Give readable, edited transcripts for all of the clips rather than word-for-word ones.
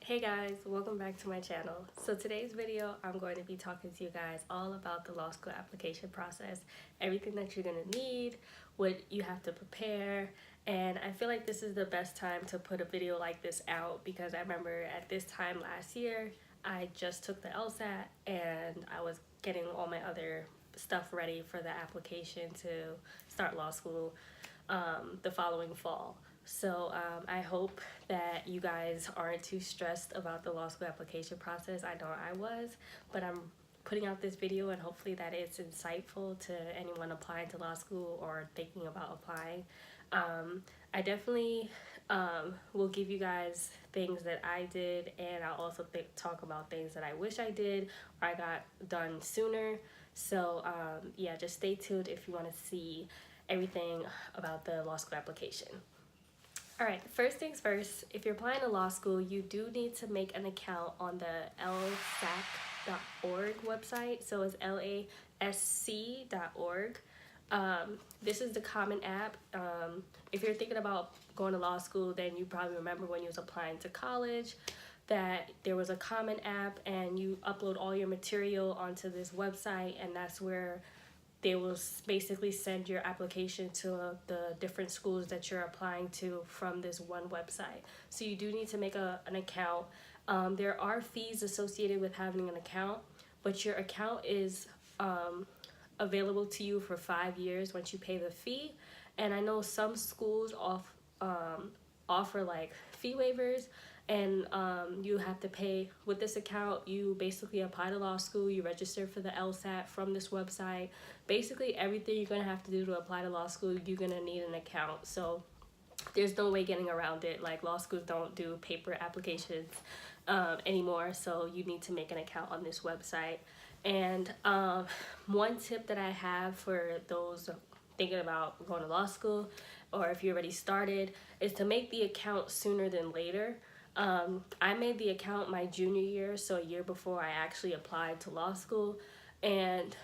Hey guys, welcome back to my channel. So today's video, I'm going to be talking to you guys all about the law school application process, everything that you're going to need, what you have to prepare, and I feel like this is the best time to put a video like this out because I remember at this time last year, I just took the Lsat and I was getting all my other stuff ready for the application to start law school the following fall. So I hope that you guys aren't too stressed about the law school application process. I know I was, but I'm putting out this video and hopefully that it's insightful to anyone applying to law school or thinking about applying. I definitely will give you guys things that I did, and I'll also talk about things that I wish I did or I got done sooner. So yeah, just stay tuned if you want to see everything about the law school application. All right, first things first, if you're applying to law school, you do need to make an account on the lsat.org website. So it's lasc.org. This is the Common App. If you're thinking about going to law school, then you probably remember when you was applying to college that there was a Common App and you upload all your material onto this website, and that's where they will basically send your application to the different schools that you're applying to from this one website. So you do need to make an account. There are fees associated with having an account, but your account is available to you for 5 years once you pay the fee. And I know some schools offer like fee waivers, and you have to pay with this account. You basically apply to law school, you register for the Lsat from this website. Basically everything you're gonna have to do to apply to law school, you're gonna need an account. So there's no way getting around it. Like, law schools don't do paper applications anymore, so you need to make an account on this website. And one tip that I have for those thinking about going to law school, or if you already started, is to make the account sooner than later. I made the account my junior year, so a year before I actually applied to law school. And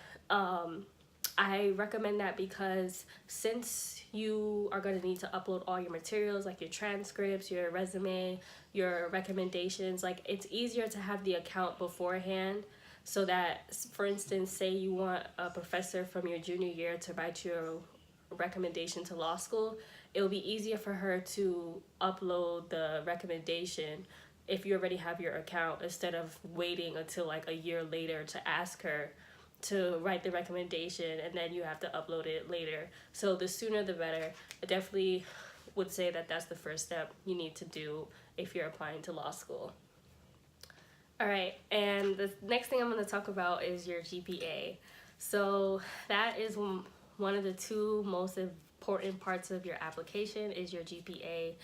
I recommend that because since you are going to need to upload all your materials, like your transcripts, your resume, your recommendations, like, it's easier to have the account beforehand, so that, for instance, say you want a professor from your junior year to write your recommendation to law school, it'll be easier for her to upload the recommendation if you already have your account, instead of waiting until like a year later to ask her to write the recommendation and then you have to upload it later. So the sooner the better. I definitely would say that that's the first step you need to do if you're applying to law school. All right, and the next thing I'm going to talk about is your GPA. So that is one of the two most important parts of your application is your GPA.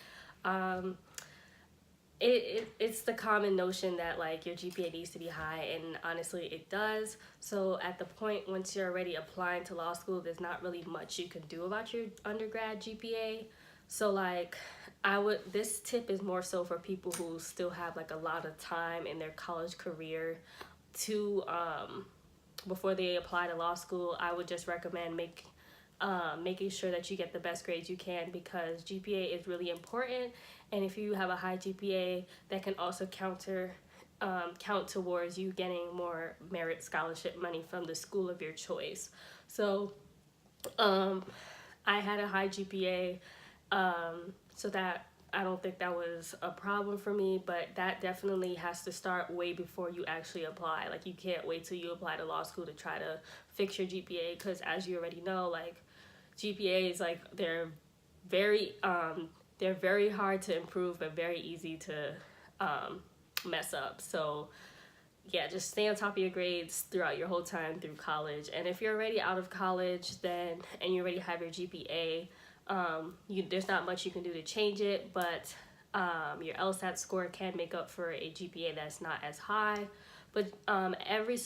It's the common notion that like your GPA needs to be high, and honestly it does. So at the point once you're already applying to law school, there's not really much you can do about your undergrad GPA. So like, this tip is more so for people who still have like a lot of time in their college career to before they apply to law school. I would just recommend making sure that you get the best grades you can, because GPA is really important, and if you have a high GPA, that can also count towards you getting more merit scholarship money from the school of your choice. So I had a high GPA, so that I don't think that was a problem for me, but that definitely has to start way before you actually apply. Like, you can't wait till you apply to law school to try to fix your GPA, because as you already know, like, GPAs, like, they're very hard to improve but very easy to mess up. So yeah, just stay on top of your grades throughout your whole time through college. And if you're already out of college and you already have your GPA, there's not much you can do to change it, but your LSAT score can make up for a GPA that's not as high. But every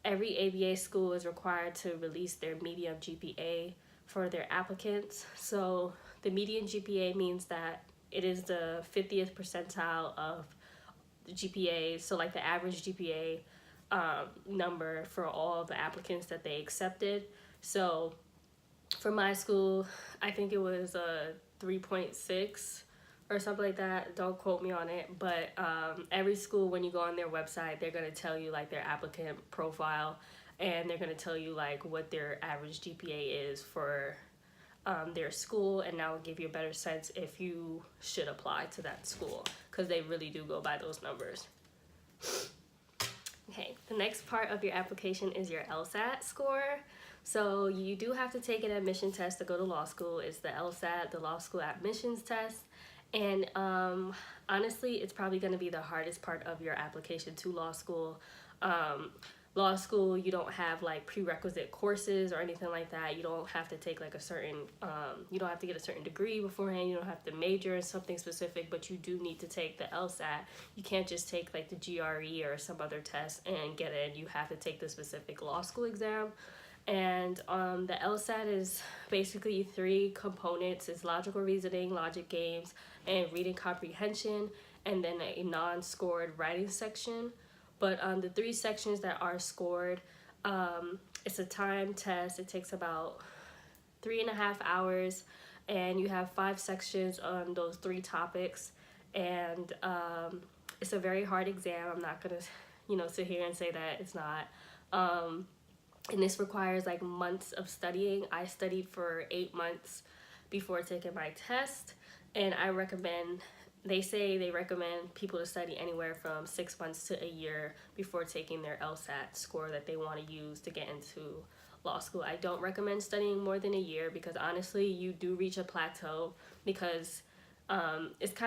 ABA school is required to release their median GPA for their applicants. So the median GPA means that it is the 50th percentile of the GPA, so like the average GPA number for all the applicants that they accepted. So for my school, I think it was a 3.6 or something like that. Don't quote me on it, but every school, when you go on their website, they're going to tell you like their applicant profile, and they're going to tell you like what their average GPA is for their school, and that will give you a better sense if you should apply to that school, because they really do go by those numbers. Okay, the next part of your application is your Lsat score. So you do have to take an admission test to go to law school. It's the Lsat, the law school admissions test. And honestly, it's probably going to be the hardest part of your application to law school. Law school, you don't have like prerequisite courses or anything like that. You don't have to take like a certain, you don't have to get a certain degree beforehand. You don't have to major in something specific, but you do need to take the LSAT. You can't just take like the GRE or some other test and get in. You have to take the specific law school exam. And the LSAT is basically 3 components. It's logical reasoning, logic games, and reading comprehension, and then a non-scored writing section. But the 3 sections that are scored, it's a time test. It takes about 3.5 hours, and you have 5 sections on those 3 topics. And it's a very hard exam. I'm not gonna, sit here and say that it's not. And this requires like months of studying. I studied for 8 months before taking my test, and they say they recommend people to study anywhere from 6 months to a year before taking their LSAT score that they want to use to get into law school. I don't recommend studying more than a year, because honestly, you do reach a plateau, because it's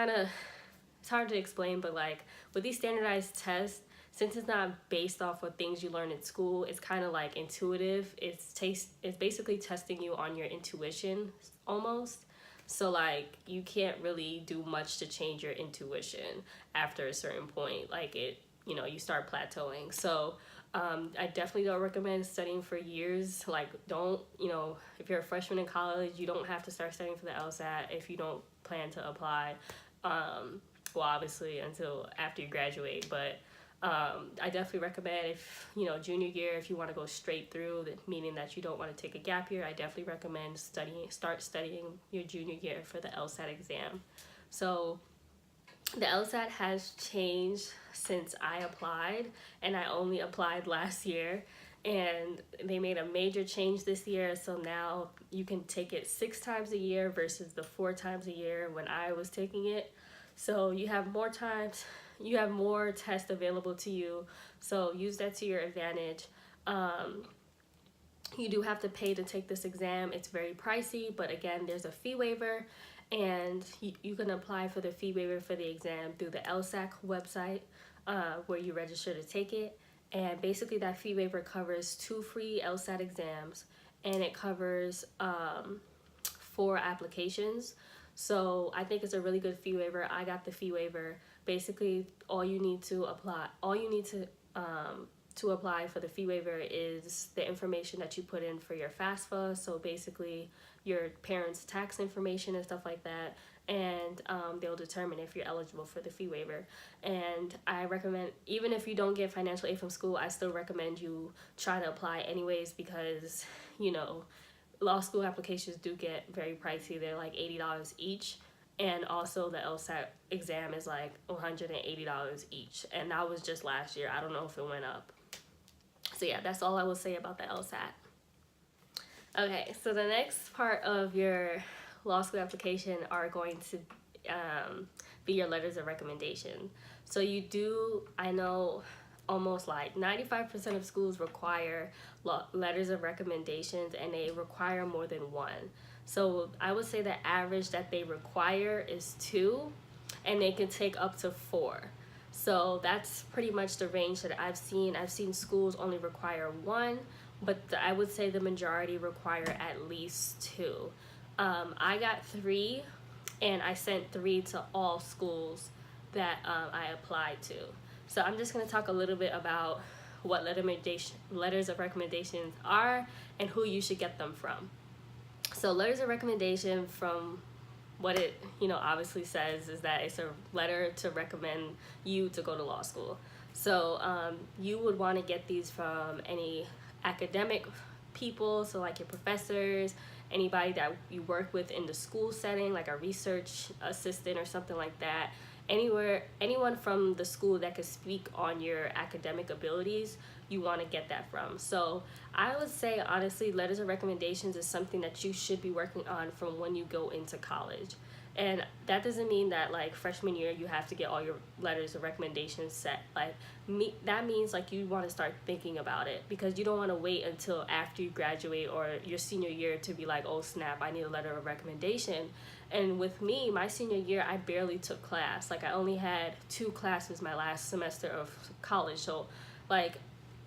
hard to explain, but like with these standardized tests, since it's not based off of things you learn in school, it's kind of like intuitive. It's basically testing you on your intuition almost. So like you can't really do much to change your intuition after a certain point. Like you start plateauing. So I definitely don't recommend studying for years. Like if you're a freshman in college, you don't have to start studying for the LSAT if you don't plan to apply. Well, obviously until after you graduate, but I definitely recommend if, junior year, if you want to go straight through, meaning that you don't want to take a gap year, I definitely recommend start studying your junior year for the LSAT exam. So the LSAT has changed since I applied, and I only applied last year, and they made a major change this year. So now you can take it 6 times a year versus the 4 times a year when I was taking it. So you have more times, you have more tests available to you, so use that to your advantage. You do have to pay to take this exam. It's very pricey, but again, there's a fee waiver, and you can apply for the fee waiver for the exam through the LSAC website, where you register to take it. And basically that fee waiver covers 2 free LSAT exams, and it covers 4 applications. So I think it's a really good fee waiver. I got the fee waiver. Basically, all you need to apply for the fee waiver is the information that you put in for your FAFSA. So basically, your parents' tax information and stuff like that, and they'll determine if you're eligible for the fee waiver. And I recommend, even if you don't get financial aid from school, I still recommend you try to apply anyways, because law school applications do get very pricey. They're like $80 each, and also the LSAT exam is like $180 each, and that was just last year. I don't know if it went up. So yeah, that's all I will say about the LSAT. Okay, so the next part of your law school application are going to be your letters of recommendation. So I know almost like 95% of schools require letters of recommendations, and they require more than 1. So I would say the average that they require is 2, and they can take up to 4. So that's pretty much the range that I've seen. I've seen schools only require 1, but I would say the majority require at least 2. I got 3, and I sent 3 to all schools that I applied to. So I'm just going to talk a little bit about what letters of recommendations are and who you should get them from. So letters of recommendation, from what it obviously says, is that it's a letter to recommend you to go to law school. So you would want to get these from any academic people, so like your professors anybody that you work with in the school setting, like a research assistant or something like that. Anyone from the school that could speak on your academic abilities, you want to get that from. So I would say, honestly, letters of recommendations is something that you should be working on from when you go into college. And that doesn't mean that like freshman year you have to get all your letters of recommendations set. Like that means like you want to start thinking about it, because you don't want to wait until after you graduate or your senior year to be like, oh snap, I need a letter of recommendation. And with me, my senior year, I barely took class. Like I only had 2 classes my last semester of college. So like,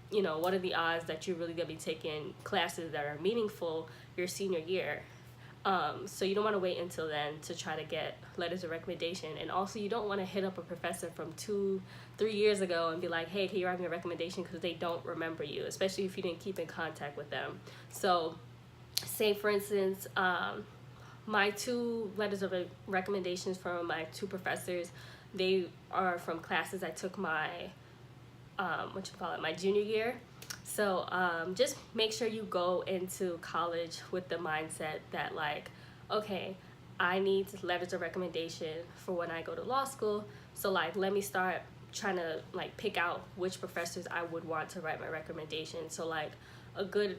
what are the odds that you're really gonna be taking classes that are meaningful your senior year? So you don't want to wait until then to try to get letters of recommendation. And also you don't want to hit up a professor from 2-3 years ago and be like, hey, can you write me a recommendation, because they don't remember you, especially if you didn't keep in contact with them. So say for instance, my 2 letters of recommendations from my 2 professors, they are from classes I took my my junior year. So just make sure you go into college with the mindset that like, okay, I need letters of recommendation for when I go to law school. So like, let me start trying to like pick out which professors I would want to write my recommendation. So like a good,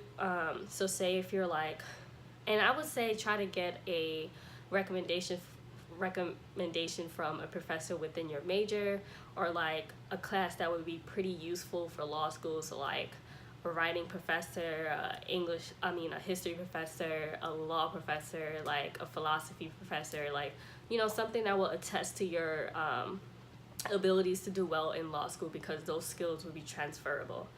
so say if you're like, and I would say try to get a recommendation from a professor within your major, or like a class that would be pretty useful for law school. So like a writing professor, a history professor, a law professor, like a philosophy professor, like, something that will attest to your abilities to do well in law school, because those skills will be transferable.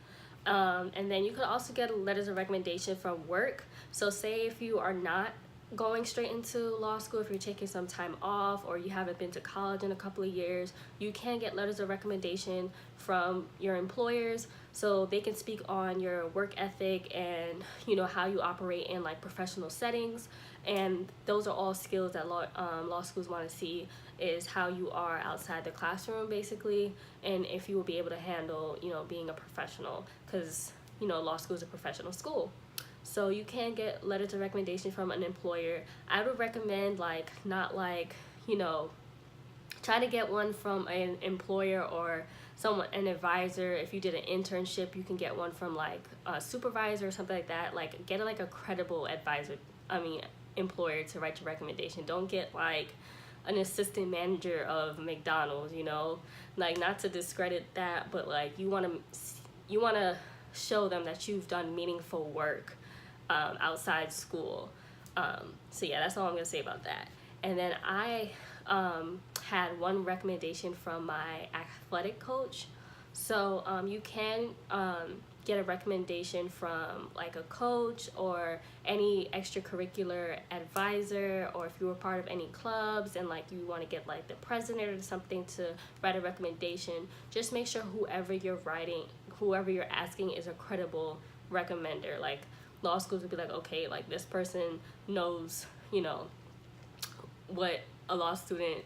And then you could also get letters of recommendation from work. So say if you are not going straight into law school, if you're taking some time off or you haven't been to college in a couple of years, you can get letters of recommendation from your employers, so they can speak on your work ethic and how you operate in like professional settings. And those are all skills that law schools want to see, is how you are outside the classroom basically, and if you will be able to handle being a professional, because law school is a professional school. So you can get letters of recommendation from an employer. I would recommend try to get one from an employer or an advisor. If you did an internship, you can get one from like a supervisor or something like that. Like get like a credible employer to write your recommendation. Don't get like an assistant manager of McDonald's, like, not to discredit that, but like you want to show them that you've done meaningful work outside school. So yeah, that's all I'm gonna say about that. And then I had one recommendation from my athletic coach. So you can get a recommendation from like a coach or any extracurricular advisor, or if you were part of any clubs and like you want to get like the president or something to write a recommendation, just make sure whoever you're asking is a credible recommender. Like law schools would be like, okay, like this person knows what a law student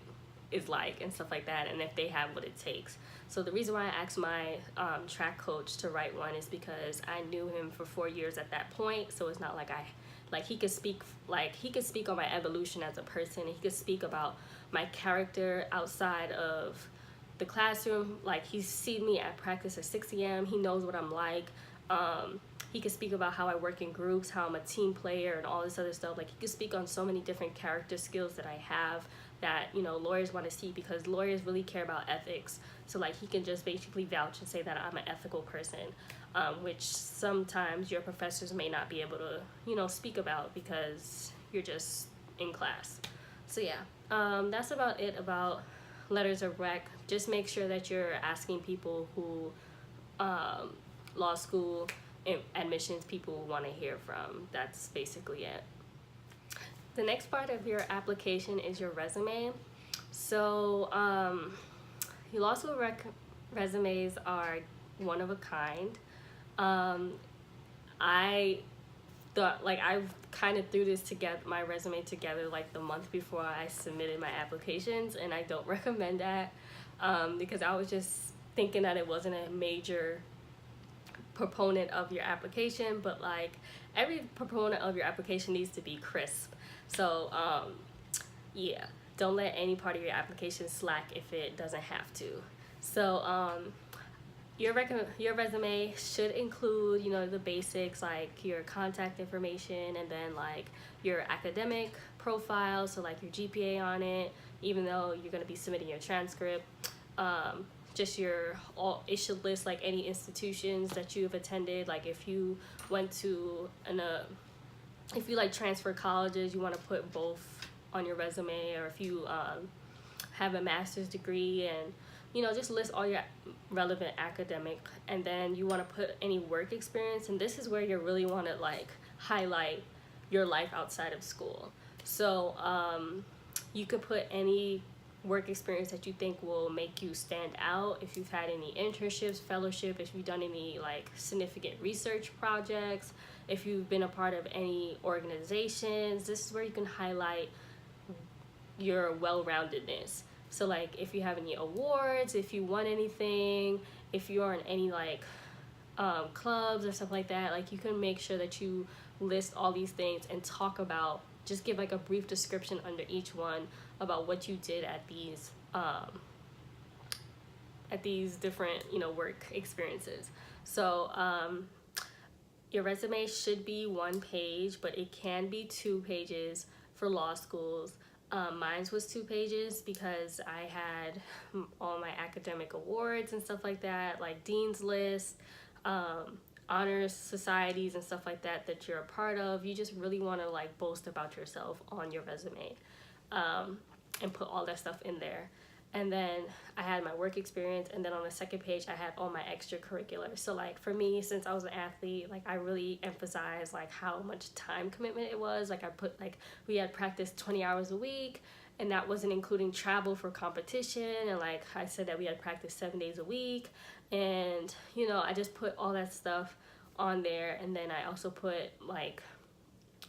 is like and stuff like that, and if they have what it takes. So the reason why I asked my track coach to write one is because I knew him for 4 years at that point. So it's not like he could speak on my evolution as a person. He could speak about my character outside of the classroom. Like he's seen me at practice at 6 a.m. He knows what I'm like. He could speak about how I work in groups, how I'm a team player, and all this other stuff. Like he could speak on so many different character skills that I have that lawyers want to see, because lawyers really care about ethics. So like he can just basically vouch and say that I'm an ethical person, which sometimes your professors may not be able to speak about because you're just in class. So yeah, that's about it about letters of rec. Just make sure that you're asking people who law school admissions people want to hear from. That's basically it. The next part of your application is your resume. So your law school resumes are one of a kind. I thought, like, I kind of threw my resume together like the month before I submitted my applications, and I don't recommend that because I was just thinking that it wasn't a major proponent of your application, but like every proponent of your application needs to be crisp. So yeah, don't let any part of your application slack if it doesn't have to. So your resume should include, you know, the basics like your contact information, and then like your academic profile, so like your GPA on it, even though you're going to be submitting your transcript. Just it should list like any institutions that you've attended, like if you went to if you like transfer colleges, you want to put both on your resume, or if you have a master's degree, and you know, just list all your relevant academic. And then you want to put any work experience, and this is where you really want to like highlight your life outside of school. So you could put any work experience that you think will make you stand out. If you've had any internships, fellowship, if you've done any like significant research projects, if you've been a part of any organizations, this is where you can highlight your well-roundedness. So like if you have any awards, if you won anything, if you are in any like clubs or stuff like that, like you can make sure that you list all these things and talk about, just give like a brief description under each one about what you did at these different, you know, work experiences. So your resume should be 1 page, but it can be 2 pages for law schools. Mine was 2 pages because I had all my academic awards and stuff like that, like Dean's List, honors societies and stuff like that that you're a part of. You just really want to like boast about yourself on your resume, and put all that stuff in there. And then I had my work experience, and then on the second page I had all my extracurriculars. So like for me, since I was an athlete, like I really emphasized like how much time commitment it was. Like I put like we had practice 20 hours a week, and that wasn't including travel for competition, and like I said that we had practice 7 days a week. And you know, I just put all that stuff on there. And then I also put like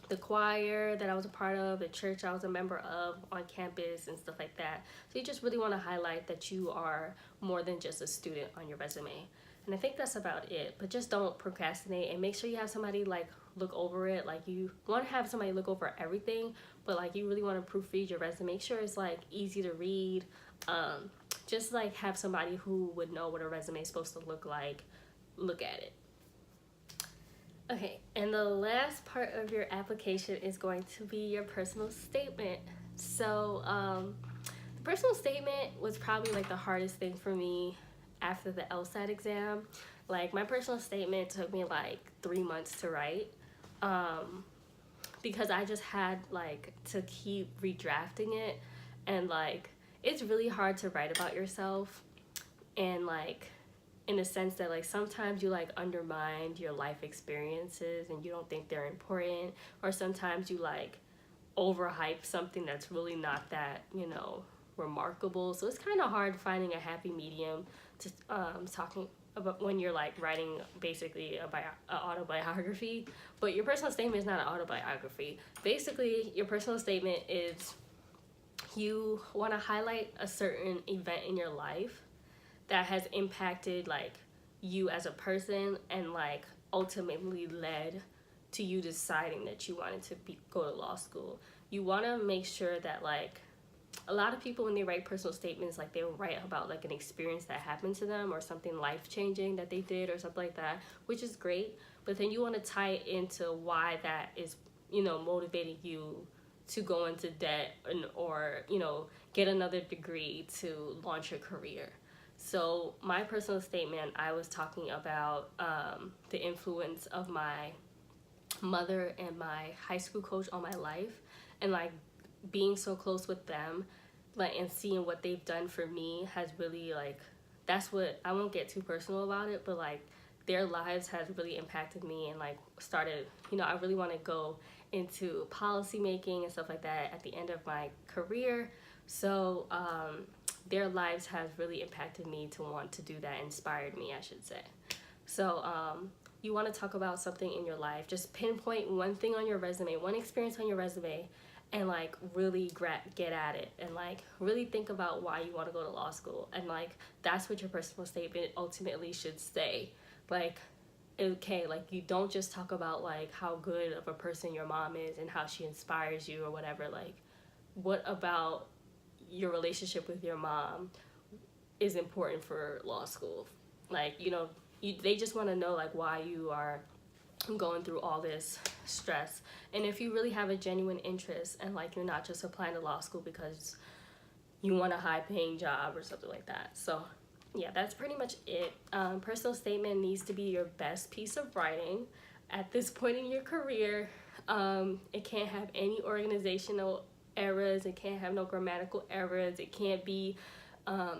the choir that I was a part of, the church I was a member of on campus and stuff like that. So you just really want to highlight that you are more than just a student on your resume. And I think that's about it. But just don't procrastinate, and make sure you have somebody like look over it. Like you want to have somebody look over everything, but like you really want to proofread your resume. Make sure it's like easy to read. Just like have somebody who would know what a resume is supposed to look like look at it. Okay, and the last part of your application is going to be your personal statement. So the personal statement was probably like the hardest thing for me after the Lsat exam. Like my personal statement took me like 3 months to write, because I just had like to keep redrafting it, and like it's really hard to write about yourself, and like in the sense that like sometimes you like undermine your life experiences and you don't think they're important, or sometimes you like overhype something that's really not that, you know, remarkable. So it's kind of hard finding a happy medium to talking about when you're like writing basically an autobiography. But your personal statement is not an autobiography. Basically your personal statement is you want to highlight a certain event in your life that has impacted like you as a person, and like ultimately led to you deciding that you wanted to go to law school. You want to make sure that like a lot of people when they write personal statements, like they will write about like an experience that happened to them or something life-changing that they did or something like that, which is great. But then you want to tie it into why that is, you know, motivating you to go into debt or you know, get another degree to launch your career. So my personal statement, I was talking about the influence of my mother and my high school coach on my life, and like being so close with them, like, and seeing what they've done for me has really like, that's what, I won't get too personal about it, but like their lives has really impacted me, and like started, you know, I really want to go into policy making and stuff like that at the end of my career. So their lives has really impacted me to want to do that, inspired me, I should say. So you want to talk about something in your life, just pinpoint one thing on your resume, one experience on your resume, and like really get at it, and like really think about why you want to go to law school. And like that's what your personal statement ultimately should say. Like okay, like you don't just talk about like how good of a person your mom is and how she inspires you or whatever. Like, what about your relationship with your mom is important for law school? Like, they just want to know like why you are going through all this stress, and if you really have a genuine interest and like you're not just applying to law school because you want a high paying job or something like that. So yeah, that's pretty much it. Personal statement needs to be your best piece of writing at this point in your career. It can't have any organizational errors. It can't have no grammatical errors. It can't be,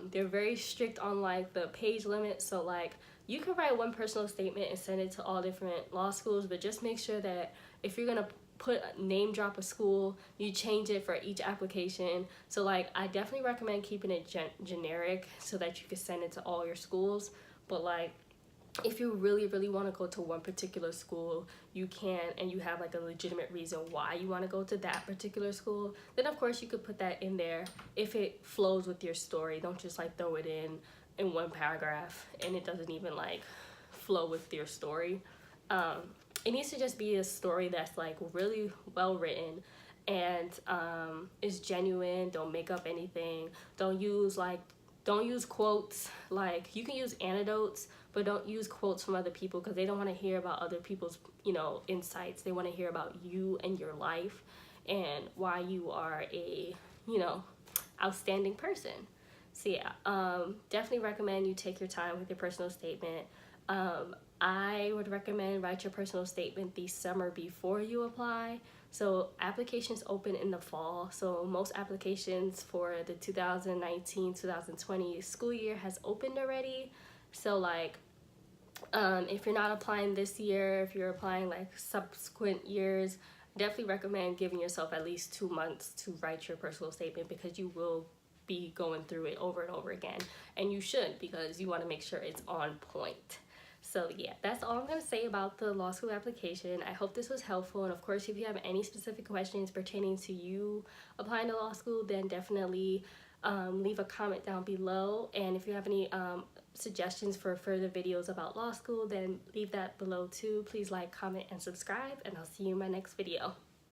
they're very strict on like the page limit. So like you can write one personal statement and send it to all different law schools, but just make sure that if you're gonna name drop a school, you change it for each application. So like I definitely recommend keeping it generic so that you can send it to all your schools. But like if you really want to go to one particular school, you can, and you have like a legitimate reason why you want to go to that particular school, then of course you could put that in there if it flows with your story. Don't just like throw it in one paragraph and it doesn't even like flow with your story. It needs to just be a story that's like really well written and is genuine. Don't make up anything. Don't use quotes. Like you can use anecdotes, but don't use quotes from other people because they don't want to hear about other people's insights. They want to hear about you and your life and why you are a outstanding person. So yeah, definitely recommend you take your time with your personal statement. I would recommend write your personal statement the summer before you apply. So applications open in the fall. So most applications for the 2019-2020 school year has opened already. So like, if you're not applying this year, if you're applying like subsequent years, definitely recommend giving yourself at least 2 months to write your personal statement because you will be going through it over and over again. And you should, because you want to make sure it's on point. So yeah, that's all I'm going to say about the law school application. I hope this was helpful. And of course, if you have any specific questions pertaining to you applying to law school, then definitely leave a comment down below. And if you have any suggestions for further videos about law school, then leave that below too. Please like, comment, and subscribe, and I'll see you in my next video.